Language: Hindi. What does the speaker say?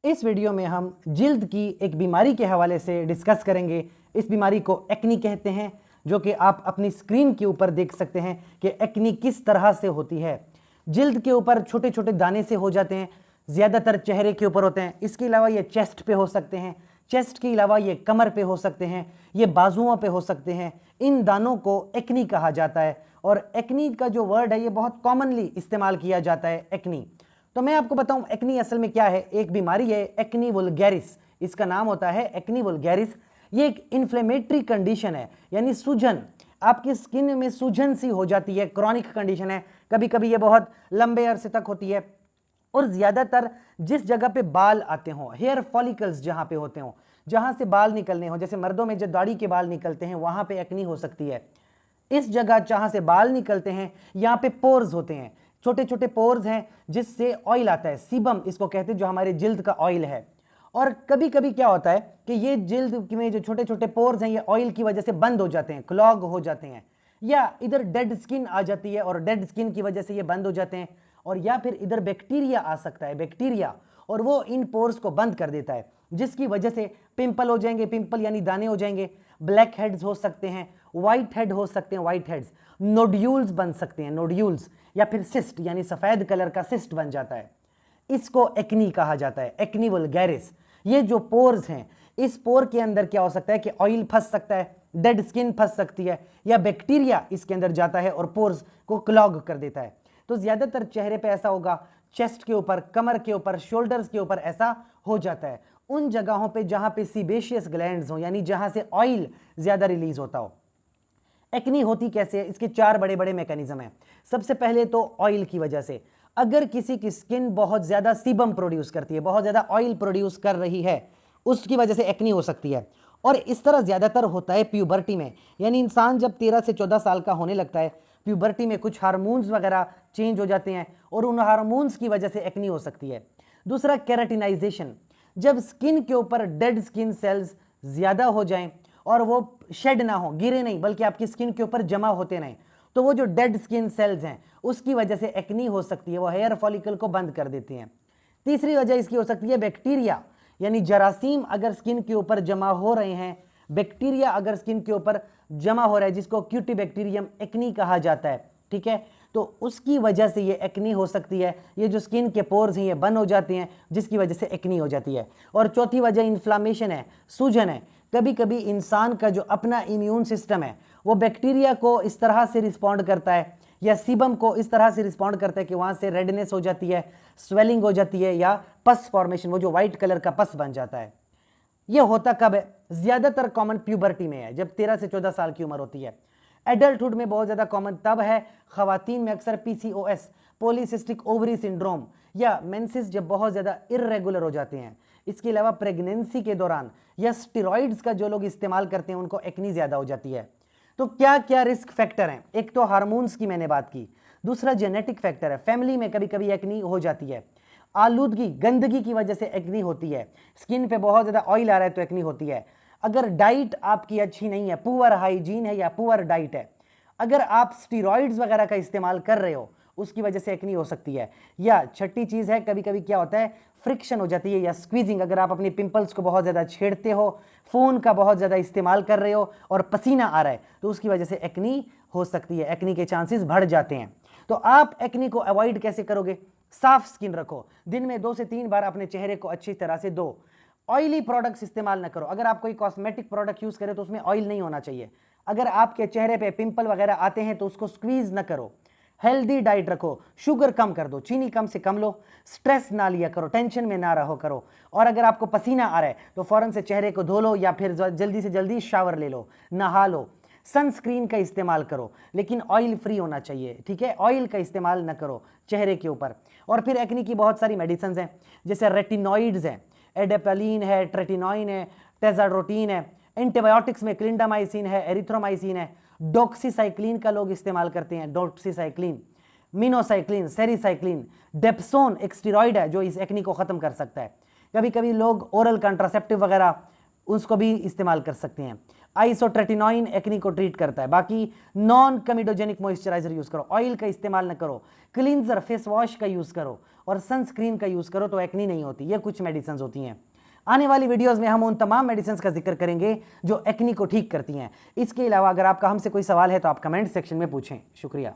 इस वीडियो में हम जिल्द की एक बीमारी के हवाले से डिस्कस करेंगे। इस बीमारी को एक्नी कहते हैं, जो कि आप अपनी स्क्रीन के ऊपर देख सकते हैं कि एक्नी किस तरह से होती है। जिल्द के ऊपर छोटे छोटे दाने से हो जाते हैं, ज़्यादातर चेहरे के ऊपर होते हैं। इसके अलावा ये चेस्ट पे हो सकते हैं, चेस्ट के अलावा ये कमर पे हो सकते हैं, ये बाजुओं पे हो सकते हैं। इन दानों को एक्नी कहा जाता है और एक्नी का जो वर्ड है ये बहुत कॉमनली इस्तेमाल किया जाता है, एक्नी। तो मैं आपको बताऊं एक्नी असल में क्या है। एक बीमारी है एक्नी वुल्गैरिस, इसका नाम होता है एक्नी वुल्गैरिस। ये एक इन्फ्लेमेटरी कंडीशन है, यानी सूजन, आपकी स्किन में सूजन सी हो जाती है, क्रॉनिक कंडीशन है। कभी कभी ये बहुत लंबे अरसे तक होती है और ज़्यादातर जिस जगह पे बाल आते हों, हेयर फॉलिकल्स जहाँ पे होते हों, जहाँ से बाल निकलने हों, जैसे मर्दों में जो दाढ़ी के बाल निकलते हैं वहाँ पे एक्नी हो सकती है। इस जगह जहाँ से बाल निकलते हैं यहाँ पे पोर्स होते हैं, छोटे छोटे पोर्स हैं जिससे ऑयल आता है, सीबम इसको कहते हैं, जो हमारे जिल्द का ऑयल है। और कभी कभी क्या होता है कि ये जिल्द में जो छोटे छोटे पोर्स हैं ये ऑयल की वजह से बंद हो जाते हैं, क्लॉग हो जाते हैं, या इधर डेड स्किन आ जाती है और डेड स्किन की वजह से ये बंद हो जाते हैं। और या फिर इधर बैक्टीरिया आ सकता है, बैक्टीरिया, और वो इन पोर्स को बंद कर देता है, जिसकी वजह से पिंपल हो जाएंगे, पिंपल यानी दाने हो जाएंगे, ब्लैक हेड्स हो सकते हैं, व्हाइट हेड हो सकते हैं, व्हाइट हेड्स, नोड्यूल्स बन सकते हैं, नोड्यूल्स, या फिर सिस्ट यानी सफेद कलर का सिस्ट बन जाता है। इसको एक्नी कहा जाता है, एक्नी वुल्गैरिस। ये जो पोर्स हैं, इस पोर के अंदर क्या हो सकता है कि ऑयल फंस सकता है, डेड स्किन फंस सकती है, या बैक्टीरिया इसके अंदर जाता है और पोर्स को क्लॉग कर देता है। तो ज्यादातर चेहरे पे ऐसा होगा, चेस्ट के ऊपर, कमर के ऊपर, शोल्डर्स के ऊपर ऐसा हो जाता है, उन जगहों पे जहां पे सीबेशियस ग्लैंड्स हो, यानी जहां से ऑयल ज्यादा रिलीज होता हो। एक्नी होती कैसे है? इसके चार बड़े बड़े मैकेनिज्म हैं। सबसे पहले तो ऑयल की वजह से, अगर किसी की स्किन बहुत ज्यादा सीबम प्रोड्यूस करती है, बहुत ज्यादा ऑयल प्रोड्यूस कर रही है, उसकी वजह से एक्नी हो सकती है। और इस तरह ज्यादातर होता है प्यूबर्टी में, यानी इंसान जब 13 से 14 साल का होने लगता है, प्यूबर्टी में कुछ हार्मोन्स वगैरह चेंज हो जाते हैं और उन हार्मोन्स की वजह से एक्नी हो सकती है। दूसरा केराटिनाइजेशन, जब स्किन के ऊपर डेड स्किन सेल्स ज्यादा हो जाएं और वो शेड ना हो, गिरे नहीं, बल्कि आपकी स्किन के ऊपर जमा होते नहीं, तो वो जो डेड स्किन सेल्स हैं उसकी वजह से एक्नी हो सकती है, वो हेयर फॉलिकल को बंद कर देती हैं। तीसरी वजह इसकी हो सकती है बैक्टीरिया, यानी जरासीम अगर स्किन के ऊपर जमा हो रहे हैं, बैक्टीरिया अगर स्किन के ऊपर जमा हो रहा है, जिसको क्यूटीबैक्टीरियम एक्नी कहा जाता है, ठीक है, तो उसकी वजह से ये एक्नी हो सकती है। ये जो स्किन के पोर्स हैं ये बंद हो जाते हैं, जिसकी वजह से एक्नी हो जाती है। और चौथी वजह इन्फ्लामेशन है, सूजन है। कभी कभी इंसान का जो अपना इम्यून सिस्टम है वो बैक्टीरिया को इस तरह से रिस्पॉन्ड करता है, या सीबम को इस तरह से रिस्पॉन्ड करता है कि वहां से रेडनेस हो जाती है, स्वेलिंग हो जाती है, या पस फॉर्मेशन, वो जो व्हाइट कलर का पस बन जाता है। ये होता कब है? ज्यादातर कॉमन प्यूबर्टी में है, जब 13 से 14 साल की उम्र होती है। एडल्टहुड में बहुत ज्यादा कॉमन तब है, खवातीन में अक्सर पीसीओएस, पॉलीसिस्टिक ओवरी सिंड्रोम, या मेंसेस जब बहुत ज्यादा इरेगुलर हो जाते हैं। इसके अलावा प्रेगनेंसी के दौरान या स्टेरॉइड्स का जो लोग इस्तेमाल करते हैं उनको एक्नी ज्यादा हो जाती है। तो क्या क्या रिस्क फैक्टर हैं? एक तो हार्मोन्स की मैंने बात की, दूसरा जेनेटिक फैक्टर है, फैमिली में कभी कभी एक्नी हो जाती है, आलूदगी, गंदगी की वजह से एक्नी होती है, स्किन पे बहुत ज्यादा ऑयल आ रहा है तो एक्नी होती है, अगर डाइट आपकी अच्छी नहीं है, पुअर हाइजीन है या पुअर डाइट है, अगर आप स्टीरॉइड्स वगैरह का इस्तेमाल कर रहे हो उसकी वजह से एक्नी हो सकती है। या छठी चीज है, कभी कभी क्या होता है, फ्रिक्शन हो जाती है या स्क्वीजिंग, अगर आप अपनी पिंपल्स को बहुत ज्यादा छेड़ते हो, फोन का बहुत ज्यादा इस्तेमाल कर रहे हो और पसीना आ रहा है, तो उसकी वजह से एक्नी हो सकती है, एक्नी के चांसेस बढ़ जाते हैं। तो आप एक्नी को अवॉइड कैसे करोगे? साफ स्किन रखो, दिन में 2 से 3 बार अपने चेहरे को अच्छी तरह से धो, ऑयली प्रोडक्ट्स इस्तेमाल ना करो। अगर आप कोई कॉस्मेटिक प्रोडक्ट यूज करें तो उसमें ऑयल नहीं होना चाहिए। अगर आपके चेहरे पे पिंपल वगैरह आते हैं तो उसको स्क्वीज ना करो। हेल्दी डाइट रखो, शुगर कम कर दो, चीनी कम से कम लो, स्ट्रेस ना लिया करो, टेंशन में ना रहो करो। और अगर आपको पसीना आ रहा है तो फौरन से चेहरे को धो लो या फिर जल्दी से जल्दी शावर ले लो, नहा लो। सनस्क्रीन का इस्तेमाल करो, लेकिन ऑयल फ्री होना चाहिए, ठीक है, ऑयल का इस्तेमाल ना करो चेहरे के ऊपर। और फिर एक्नी की बहुत सारी मेडिसिन हैं, जैसे रेटिनॉइड्स हैं, एडेपेलिन है, ट्रेटिनॉइन है, टेजाड्रोटीन है, एंटीबायोटिक्स में क्लिंडामाइसिन है, एरिथ्रोमाइसिन है, डॉक्सीसाइक्लिन का लोग इस्तेमाल करते हैं, डॉक्सीसाइक्लिन, मिनोसाइक्लिन, सेरीसाइक्लिन, डेप्सोन एक स्टेरॉइड है जो इस एक्नी को खत्म कर सकता है। कभी कभी लोग ओरल कंट्रासेप्टिव वगैरह उसको भी इस्तेमाल कर सकते हैं। आइसोट्रेटिनोइन एक्नी को ट्रीट करता है। बाकी नॉन कमिडोजेनिक मॉइस्चराइजर यूज करो, ऑयल का इस्तेमाल न करो, क्लींजर फेस वॉश का यूज करो और सनस्क्रीन का यूज करो तो एक्नी नहीं होती। ये कुछ मेडिसिन होती हैं। आने वाली वीडियोस में हम उन तमाम मेडिसिन का जिक्र करेंगे जो एक्नी को ठीक करती हैं। इसके अलावा अगर आपका हमसे कोई सवाल है तो आप कमेंट सेक्शन में पूछें। शुक्रिया।